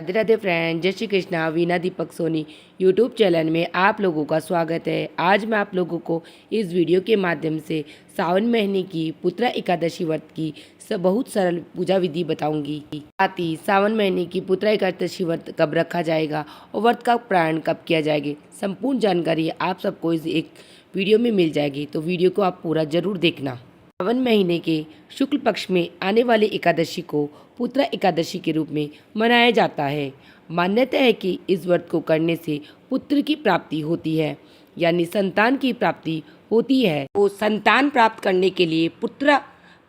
Radhe Radhe friend, जय Shri Krishna. Veena Deepak Soni YouTube channel में आप लोगों का स्वागत है। आज मैं आप लोगों को इस वीडियो के माध्यम से सावन महीने की पुत्रा एकादशी व्रत की बहुत सरल पूजा विधि बताऊंगी। साथ ही सावन महीने की पुत्रा एकादशी व्रत कब रखा जाएगा और व्रत का प्रारंभ कब किया जाएगा, संपूर्ण जानकारी आप सबको इस एक वीडियो में मिल जाएगी। तो वीडियो को आप पूरा जरूर देखना। सावन महीने के शुक्ल पक्ष में आने वाली एकादशी को पुत्रा एकादशी के रूप में मनाया जाता है। मान्यता है कि इस व्रत को करने से पुत्र की प्राप्ति होती है, यानी संतान की प्राप्ति होती है। तो संतान प्राप्त करने के लिए पुत्र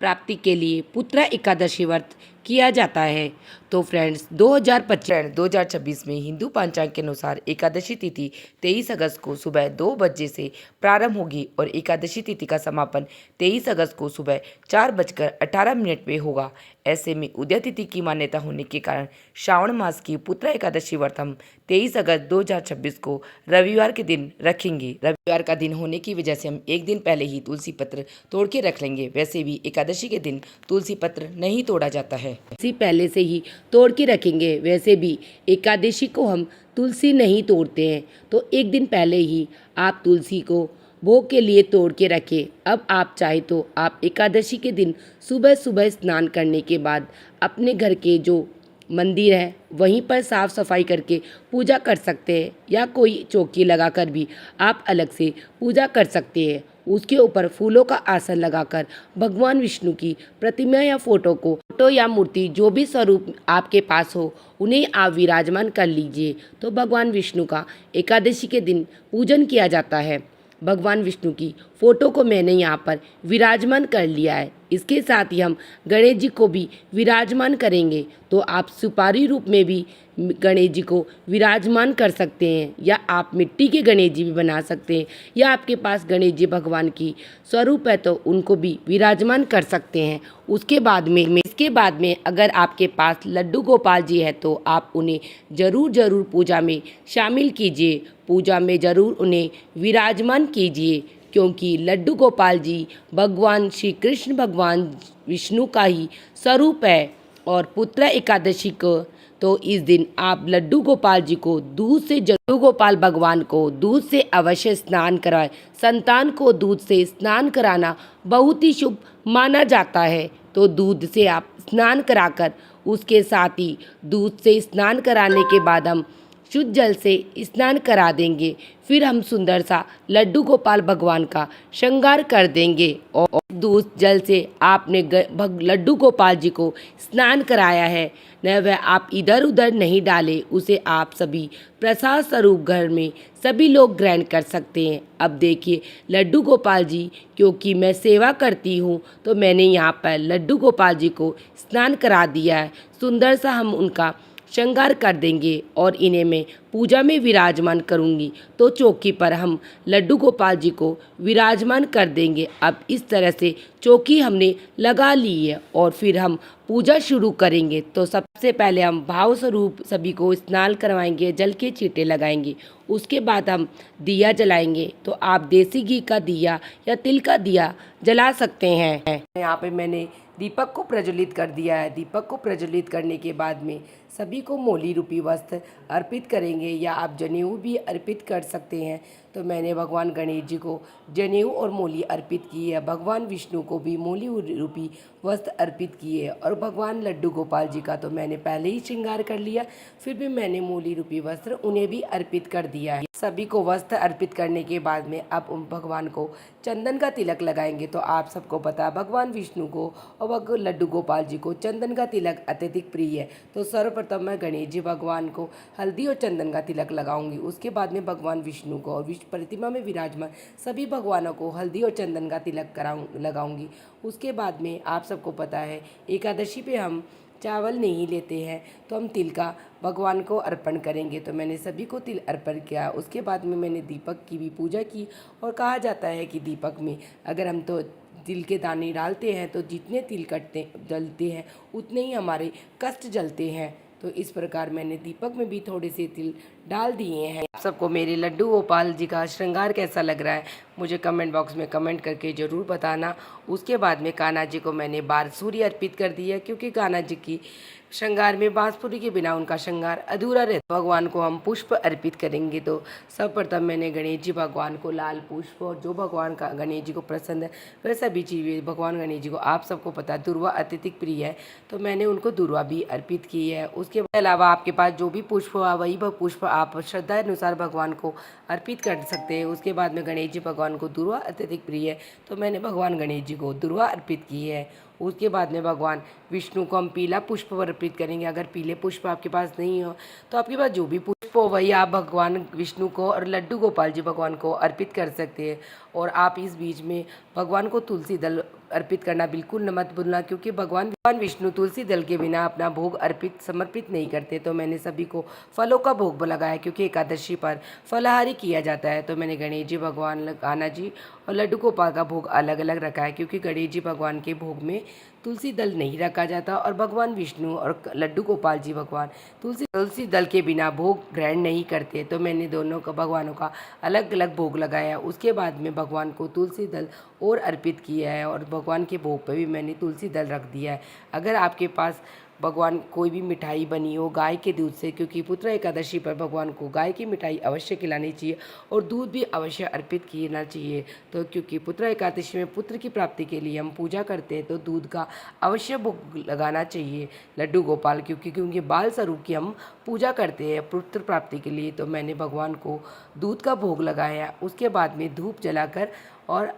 प्राप्ति के लिए पुत्रा एकादशी व्रत किया जाता है। तो फ्रेंड्स 2026 में हिंदू पंचांग के अनुसार एकादशी तिथि 23 अगस्त को सुबह 2 बजे से प्रारंभ होगी और एकादशी तिथि का समापन 23 अगस्त को सुबह 4:18 पे होगा। ऐसे में उदय तिथि की मान्यता होने के कारण श्रावण मास की पुत्रा एकादशी व्रत हम 23 अगस्त 2026 को रविवार के दिन रखेंगे। रविवार का दिन होने की वजह से हम एक दिन पहले ही तुलसी पत्र तोड़ के रख लेंगे। वैसे भी एकादशी के दिन तुलसी पत्र नहीं तोड़ा जाता है, इसी पहले से ही तोड़ के रखेंगे। वैसे भी एकादशी को हम तुलसी नहीं तोड़ते हैं, तो एक दिन पहले ही आप तुलसी को भोग के लिए तोड़ के रखें। अब आप चाहे तो आप एकादशी के दिन सुबह सुबह स्नान करने के बाद अपने घर के जो मंदिर है वहीं पर साफ सफाई करके पूजा कर सकते हैं, या कोई चौकी लगाकर भी आप अलग से पूजा कर सकते हैं। उसके ऊपर फूलों का आसन लगाकर भगवान विष्णु की प्रतिमा या फोटो या मूर्ति जो भी स्वरूप आपके पास हो उन्हें आप विराजमान कर लीजिए। तो भगवान विष्णु का एकादशी के दिन पूजन किया जाता है। भगवान विष्णु की फोटो को मैंने यहाँ पर विराजमान कर लिया है। इसके साथ ही हम गणेश जी को भी विराजमान करेंगे। तो आप सुपारी रूप में भी गणेश जी को विराजमान कर सकते हैं, या आप मिट्टी के गणेश जी भी बना सकते हैं, या आपके पास गणेश जी भगवान की स्वरूप है तो उनको भी विराजमान कर सकते हैं। इसके बाद में अगर आपके पास लड्डू गोपाल जी है तो आप उन्हें ज़रूर पूजा में शामिल कीजिए। पूजा में ज़रूर उन्हें विराजमान कीजिए, क्योंकि लड्डू गोपाल जी भगवान श्री कृष्ण भगवान विष्णु का ही स्वरूप है। और पुत्रा एकादशी को तो इस दिन आप लड्डू गोपाल जी को लड्डू गोपाल भगवान को दूध से अवश्य स्नान कराएं। संतान को दूध से स्नान कराना बहुत ही शुभ माना जाता है। तो दूध से आप स्नान कराकर उसके साथ ही दूध से स्नान कराने के बाद हम शुद्ध जल से स्नान करा देंगे। फिर हम सुंदर सा लड्डू गोपाल भगवान का श्रृंगार कर देंगे। और दूध जल से आपने लड्डू गोपाल जी को स्नान कराया है न, वह आप इधर उधर नहीं डालें। उसे आप सभी प्रसाद स्वरूप घर में सभी लोग ग्रहण कर सकते हैं। अब देखिए लड्डू गोपाल जी, क्योंकि मैं सेवा करती हूँ तो मैंने यहाँ पर लड्डू गोपाल जी को स्नान करा दिया है। सुंदर सा हम उनका श्रृंगार कर देंगे और इन्हें मैं पूजा में विराजमान करूंगी। तो चौकी पर हम लड्डू गोपाल जी को विराजमान कर देंगे। अब इस तरह से चौकी हमने लगा ली है और फिर हम पूजा शुरू करेंगे। तो सबसे पहले हम भाव स्वरूप सभी को स्नान करवाएंगे, जल के छींटे लगाएंगे। उसके बाद हम दिया जलाएंगे। तो आप देसी घी का दिया या तिल का दिया जला सकते हैं। यहाँ पे मैंने दीपक को प्रज्वलित कर दिया है। दीपक को प्रज्वलित करने के बाद में सभी को मोली रूपी वस्त्र अर्पित करेंगे, या आप जनेऊ भी अर्पित कर सकते हैं। तो मैंने भगवान गणेश जी को जनेऊ और मोली अर्पित की है। भगवान विष्णु को भी मोली रूपी वस्त्र अर्पित किए, और भगवान लड्डू गोपाल जी का तो मैंने पहले ही श्रृंगार कर लिया, फिर भी मैंने मोली रूपी वस्त्र उन्हें भी अर्पित कर दिया है। सभी को वस्त्र अर्पित करने के बाद में अब भगवान को चंदन का तिलक लगाएंगे। तो आप सबको पता है भगवान विष्णु को और लड्डू गोपाल जी को चंदन का तिलक अत्यधिक प्रिय है। तो सर्वप्रथम मैं गणेश जी भगवान को हल्दी और चंदन का तिलक लगाऊंगी। उसके बाद में भगवान विष्णु को और प्रतिमा में विराजमान सभी भगवानों को हल्दी और चंदन का तिलक लगाऊंगी। उसके बाद में आप सबको पता है एकादशी पे हम चावल नहीं लेते हैं, तो हम तिल का भगवान को अर्पण करेंगे। तो मैंने सभी को तिल अर्पण किया। उसके बाद में मैंने दीपक की भी पूजा की, और कहा जाता है कि दीपक में अगर हम तो तिल के दाने डालते हैं तो जितने तिल जलते हैं उतने ही हमारे कष्ट जलते हैं। तो इस प्रकार मैंने दीपक में भी थोड़े से तिल डाल दिए हैं। आप सबको मेरे लड्डू गोपाल जी का श्रृंगार कैसा लग रहा है मुझे कमेंट बॉक्स में कमेंट करके ज़रूर बताना। उसके बाद में कान्हा जी को मैंने बारसूरी अर्पित कर दी है, क्योंकि कान्हा जी की श्रृंगार में बांसुरी के बिना उनका श्रृंगार अधूरा रहता। भगवान को हम पुष्प अर्पित करेंगे तो सर्वप्रथम मैंने गणेश जी भगवान को लाल पुष्प, और जो भगवान का गणेश जी को पसंद है वह सभी चीज़ें भगवान गणेश जी को, आप सबको पता है दुर्वा अत्यधिक प्रिय है, तो मैंने उनको दुर्वा भी अर्पित की है। उसके अलावा आपके पास जो भी पुष्प हुआ वही पुष्प आप श्रद्धा अनुसार भगवान को अर्पित कर सकते हैं। उसके बाद में गणेश जी भगवान को दुर्वा अत्यधिक प्रिय है, तो मैंने भगवान गणेश जी को दुर्वा अर्पित की है। उसके बाद में भगवान विष्णु को हम पीला पुष्प अर्पित करेंगे। अगर पीले पुष्प आपके पास नहीं हो तो आपके पास जो भी पुष्प हो वही आप भगवान विष्णु को और लड्डू गोपाल जी भगवान को अर्पित कर सकते हैं। और आप इस बीच में भगवान को तुलसी दल अर्पित करना बिल्कुल न मत भूलना, क्योंकि भगवान विष्णु तुलसी दल के बिना अपना भोग अर्पित समर्पित नहीं करते। तो मैंने सभी को फलों का भोग लगाया, क्योंकि एकादशी पर फलाहारी किया जाता है। तो मैंने गणेश जी भगवान, कान्हा जी और लड्डू गोपाल का भोग अलग अलग रखा है, क्योंकि गणेश जी भगवान के भोग में तुलसी दल नहीं रखा जाता और भगवान विष्णु और लड्डू गोपाल जी भगवान तुलसी दल के बिना भोग ग्रहण नहीं करते। तो मैंने दोनों का भगवानों का अलग अलग भोग लगाया। उसके बाद में भगवान को तुलसी दल और अर्पित किया है, और भगवान के भोग पर भी मैंने तुलसी दल रख दिया है। अगर आपके पास भगवान कोई भी मिठाई बनी हो गाय के दूध से, क्योंकि पुत्र एकादशी पर भगवान को गाय की मिठाई अवश्य खिलानी चाहिए और दूध भी अवश्य अर्पित करना चाहिए। तो क्योंकि पुत्र एकादशी में पुत्र की प्राप्ति के लिए हम पूजा करते हैं, तो दूध का अवश्य भोग लगाना चाहिए लड्डू गोपाल, क्योंकि बाल स्वरूप की हम पूजा करते हैं पुत्र प्राप्ति के लिए। तो मैंने भगवान को दूध का भोग लगाया। उसके बाद में धूप जलाकर और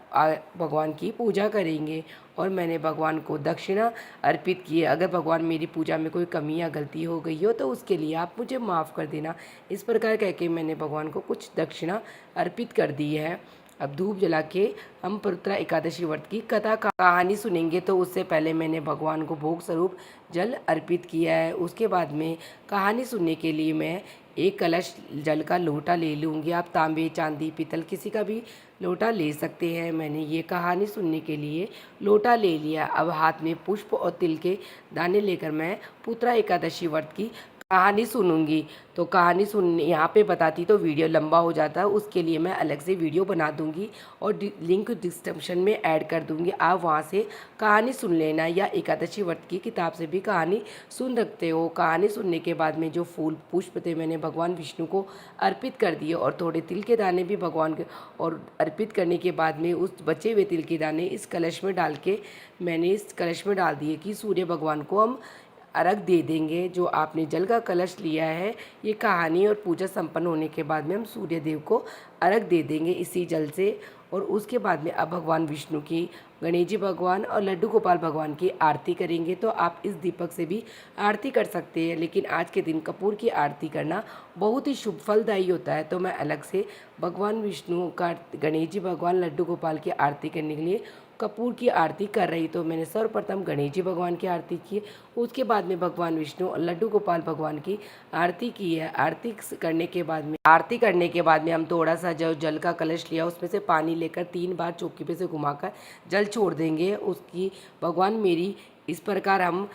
भगवान की पूजा करेंगे। और मैंने भगवान को दक्षिणा अर्पित की है। अगर भगवान मेरी पूजा में कोई कमी या गलती हो गई हो तो उसके लिए आप मुझे माफ़ कर देना। इस प्रकार कह के मैंने भगवान को कुछ दक्षिणा अर्पित कर दी है। अब धूप जला के हम पुत्र एकादशी व्रत की कहानी सुनेंगे। तो उससे पहले मैंने भगवान को भोग स्वरूप जल अर्पित किया है। उसके बाद में कहानी सुनने के लिए मैं एक कलश जल का लोटा ले लूँगी। आप तांबे, चांदी, पीतल किसी का भी लोटा ले सकते हैं। मैंने ये कहानी सुनने के लिए लोटा ले लिया। अब हाथ में पुष्प और तिल के दाने लेकर मैं पुत्र एकादशी व्रत की कहानी सुनूंगी। तो कहानी सुनने यहाँ पे बताती तो वीडियो लंबा हो जाता है, उसके लिए मैं अलग से वीडियो बना दूंगी और लिंक डिस्क्रिप्शन में ऐड कर दूंगी। आप वहाँ से कहानी सुन लेना, या एकादशी व्रत की किताब से भी कहानी सुन सकते हो। कहानी सुनने के बाद में जो फूल पुष्प थे मैंने भगवान विष्णु को अर्पित कर दिए, और थोड़े तिल के दाने भी भगवान के और अर्पित करने के बाद में उस बचे हुए तिल के दाने इस कलश में डाल के मैंने इस कलश में डाल दिए कि सूर्य भगवान को हम अर्घ दे देंगे। जो आपने जल का कलश लिया है, ये कहानी और पूजा संपन्न होने के बाद में हम सूर्य देव को अर्घ दे देंगे इसी जल से। और उसके बाद में अब भगवान विष्णु की, गणेश जी भगवान और लड्डू गोपाल भगवान की आरती करेंगे। तो आप इस दीपक से भी आरती कर सकते हैं, लेकिन आज के दिन कपूर की आरती करना बहुत ही शुभ फलदायी होता है। तो मैं अलग से भगवान विष्णु का, गणेश जी भगवान, लड्डू गोपाल की आरती करने के लिए कपूर की आरती कर रही। तो मैंने सर्वप्रथम गणेश जी भगवान की आरती की, उसके बाद में भगवान विष्णु और लड्डू गोपाल भगवान की आरती की है। आरती करने के बाद में हम थोड़ा सा जो जल का कलश लिया उसमें से पानी लेकर 3 बार चौकी पे से घुमाकर जल छोड़ देंगे उसकी। भगवान मेरी इस प्रकार हम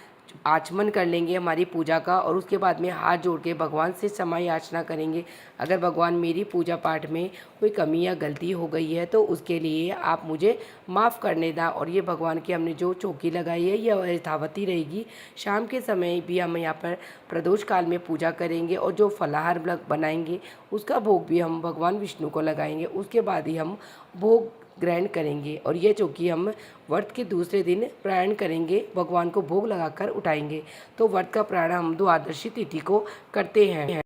आचमन कर लेंगे हमारी पूजा का, और उसके बाद में हाथ जोड़ के भगवान से क्षमा याचना करेंगे। अगर भगवान मेरी पूजा पाठ में कोई कमी या गलती हो गई है तो उसके लिए आप मुझे माफ़ करने दें। और ये भगवान की हमने जो चौकी लगाई है यह यथावती रहेगी। शाम के समय भी हम यहाँ पर प्रदोष काल में पूजा करेंगे, और जो फलाहार बनाएंगे उसका भोग भी हम भगवान विष्णु को लगाएंगे। उसके बाद ही हम भोग ग्रहण करेंगे, और ये चौकी हम व्रत के दूसरे दिन प्रायण करेंगे, भगवान को भोग लगाकर उठाएंगे। तो व्रत का प्रायण हम द्वादशी तिथि को करते हैं।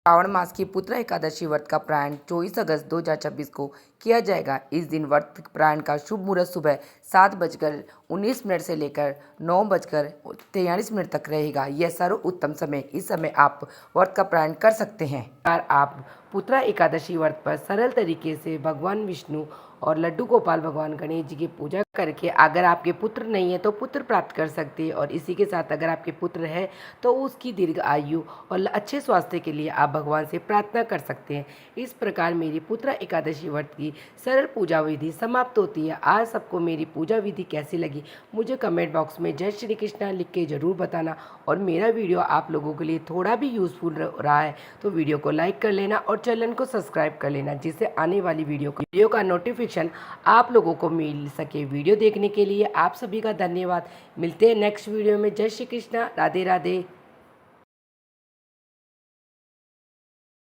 श्रावण मास की पुत्र एकादशी व्रत का प्रायण 24 अगस्त 2026 को किया जाएगा। इस दिन व्रत प्रायण का शुभ मुहूर्त सुबह 7:19 से लेकर 9:43 तक रहेगा। यह सर्वोत्तम समय। इस समय आप व्रत का प्रायण कर सकते हैं। आप पुत्र एकादशी व्रत पर सरल तरीके से भगवान विष्णु और लड्डू गोपाल भगवान गणेश जी की पूजा करके, अगर आपके पुत्र नहीं है तो पुत्र प्राप्त कर सकते हैं, और इसी के साथ अगर आपके पुत्र है तो उसकी दीर्घ आयु और अच्छे स्वास्थ्य के लिए आप भगवान से प्रार्थना कर सकते हैं। इस प्रकार मेरी पुत्र एकादशी व्रत की सरल पूजा विधि समाप्त होती है। आज सबको मेरी पूजा विधि कैसी लगी मुझे कमेंट बॉक्स में जय श्री कृष्णा लिख के ज़रूर बताना, और मेरा वीडियो आप लोगों के लिए थोड़ा भी यूज़फुल रहा है तो वीडियो को लाइक कर लेना और चैनल को सब्सक्राइब कर लेना, जिससे आने वाली वीडियो का नोटिफिकेशन नोटिफिकेशन आप लोगों को मिल सके। वीडियो देखने के लिए आप सभी का धन्यवाद। मिलते हैं नेक्स्ट वीडियो में। जय श्री कृष्णा, राधे राधे।